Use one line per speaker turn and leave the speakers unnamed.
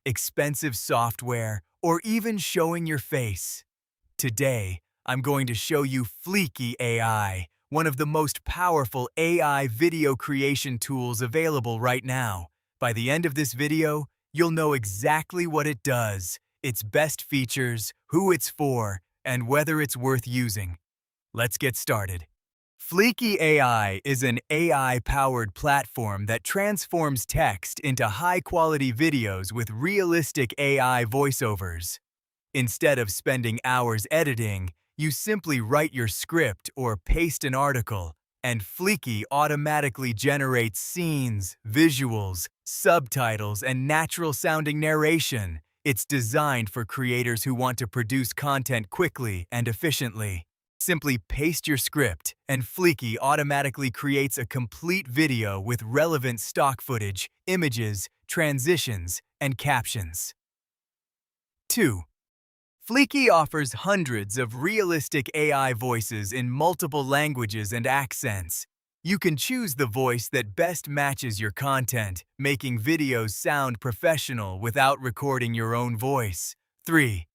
expensive software, or even showing your face. Today, I'm going to show you Fleeky AI, one of the most powerful AI video creation tools available right now. By the end of this video, you'll know exactly what it does, its best features, who it's for, and whether it's worth using. Let's get started. Fleeky AI is an AI-powered platform that transforms text into high-quality videos with realistic AI voiceovers. Instead of spending hours editing, you simply write your script or paste an article, and Fleeky automatically generates scenes, visuals, subtitles, and natural-sounding narration. It's designed for creators who want to produce content quickly and efficiently. Simply paste your script, and Fleeky automatically creates a complete video with relevant stock footage, images, transitions, and captions. 2. Fleeky offers hundreds of realistic AI voices in multiple languages and accents. You can choose the voice that best matches your content, making videos sound professional without recording your own voice. 3.